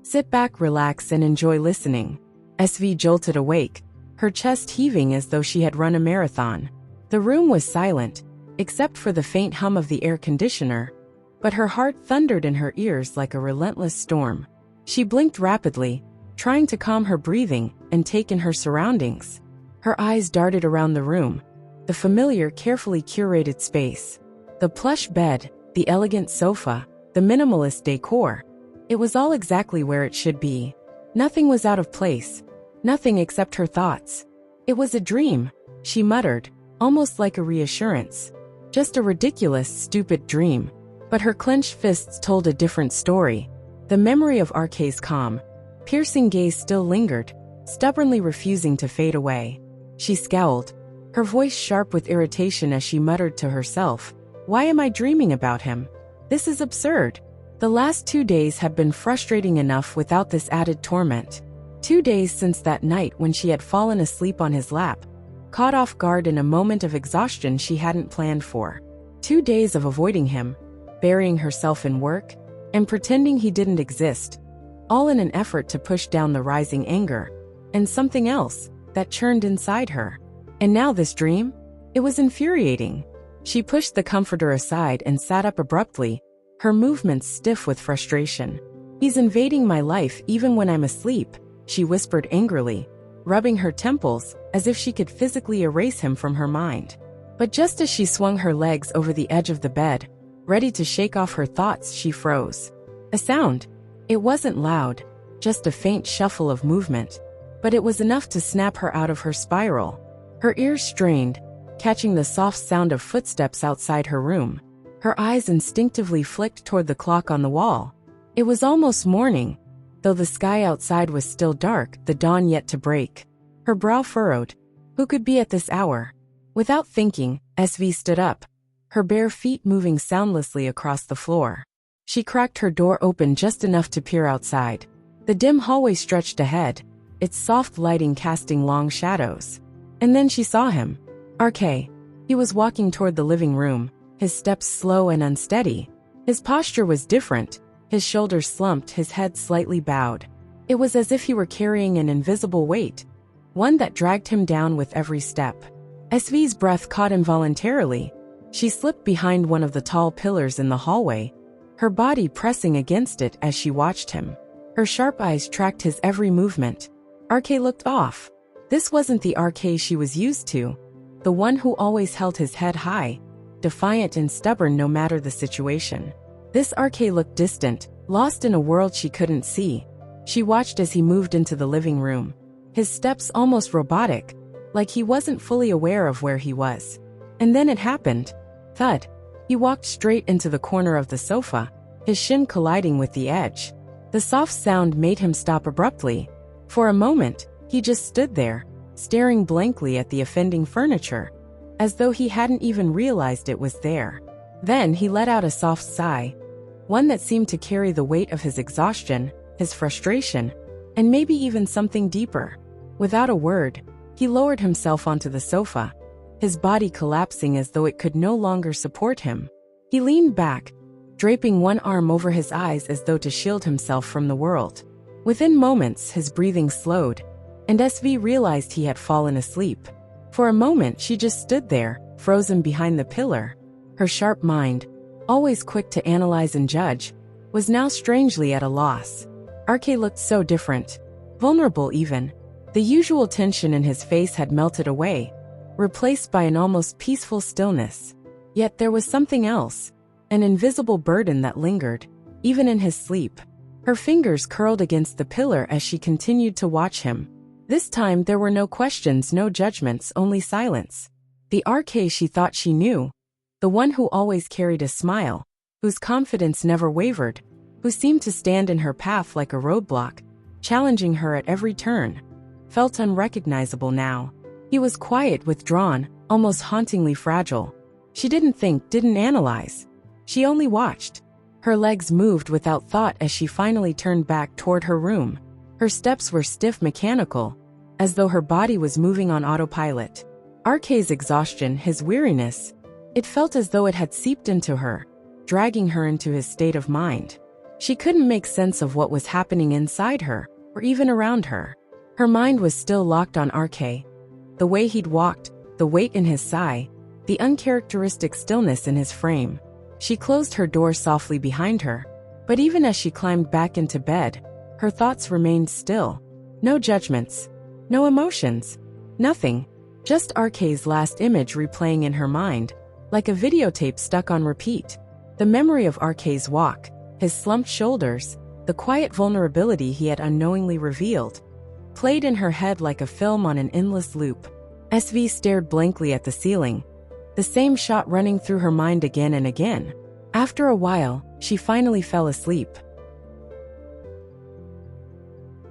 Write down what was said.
Sit back, relax, and enjoy listening. SV jolted awake, her chest heaving as though she had run a marathon. The room was silent, except for the faint hum of the air conditioner, but her heart thundered in her ears like a relentless storm. She blinked rapidly, trying to calm her breathing and take in her surroundings. Her eyes darted around the room, the familiar, carefully curated space. The plush bed, the elegant sofa, the minimalist decor. It was all exactly where it should be. Nothing was out of place. Nothing except her thoughts. It was a dream, she muttered, almost like a reassurance. Just a ridiculous, stupid dream. But her clenched fists told a different story. The memory of RK's calm, piercing gaze still lingered, stubbornly refusing to fade away. She scowled, her voice sharp with irritation as she muttered to herself, "Why am I dreaming about him? This is absurd." The last 2 days had been frustrating enough without this added torment. 2 days since that night when she had fallen asleep on his lap, caught off guard in a moment of exhaustion she hadn't planned for. 2 days of avoiding him, burying herself in work, and pretending he didn't exist, all in an effort to push down the rising anger, and something else that churned inside her. And now this dream? It was infuriating. She pushed the comforter aside and sat up abruptly, her movements stiff with frustration. "He's invading my life even when I'm asleep," she whispered angrily, rubbing her temples as if she could physically erase him from her mind. But just as she swung her legs over the edge of the bed, ready to shake off her thoughts, she froze. A sound. It wasn't loud, just a faint shuffle of movement, but it was enough to snap her out of her spiral. Her ears strained, catching the soft sound of footsteps outside her room. Her eyes instinctively flicked toward the clock on the wall. It was almost morning, though the sky outside was still dark, the dawn yet to break. Her brow furrowed. Who could be at this hour? Without thinking, SV stood up, her bare feet moving soundlessly across the floor. She cracked her door open just enough to peer outside. The dim hallway stretched ahead, its soft lighting casting long shadows. And then she saw him. RK. He was walking toward the living room, his steps slow and unsteady. His posture was different, his shoulders slumped, his head slightly bowed. It was as if he were carrying an invisible weight, one that dragged him down with every step. SV's breath caught involuntarily. She slipped behind one of the tall pillars in the hallway, her body pressing against it as she watched him. Her sharp eyes tracked his every movement. RK looked off. This wasn't the RK she was used to, the one who always held his head high, defiant and stubborn no matter the situation. This RK looked distant, lost in a world she couldn't see. She watched as he moved into the living room, his steps almost robotic, like he wasn't fully aware of where he was. And then it happened. Thud. He walked straight into the corner of the sofa, his shin colliding with the edge. The soft sound made him stop abruptly. For a moment, he just stood there, staring blankly at the offending furniture, as though he hadn't even realized it was there. Then he let out a soft sigh, one that seemed to carry the weight of his exhaustion, his frustration, and maybe even something deeper. Without a word, he lowered himself onto the sofa, his body collapsing as though it could no longer support him. He leaned back, draping one arm over his eyes as though to shield himself from the world. Within moments, his breathing slowed, and SV realized he had fallen asleep. For a moment, she just stood there, frozen behind the pillar. Her sharp mind, always quick to analyze and judge, was now strangely at a loss. RK looked so different, vulnerable even. The usual tension in his face had melted away, replaced by an almost peaceful stillness. Yet there was something else, an invisible burden that lingered, even in his sleep. Her fingers curled against the pillar as she continued to watch him. This time there were no questions, no judgments, only silence. The RK she thought she knew, the one who always carried a smile, whose confidence never wavered, who seemed to stand in her path like a roadblock, challenging her at every turn, felt unrecognizable now. He was quiet, withdrawn, almost hauntingly fragile. She didn't think, didn't analyze. She only watched. Her legs moved without thought as she finally turned back toward her room. Her steps were stiff, mechanical, as though her body was moving on autopilot. RK's exhaustion, his weariness, it felt as though it had seeped into her, dragging her into his state of mind. She couldn't make sense of what was happening inside her, or even around her. Her mind was still locked on RK. The way he'd walked, the weight in his sigh, the uncharacteristic stillness in his frame. She closed her door softly behind her, but even as she climbed back into bed, her thoughts remained still. No judgments, no emotions, nothing, just RK's last image replaying in her mind, like a videotape stuck on repeat. The memory of RK's walk, his slumped shoulders, the quiet vulnerability he had unknowingly revealed, played in her head like a film on an endless loop. SV stared blankly at the ceiling, the same shot running through her mind again and again. After a while, she finally fell asleep.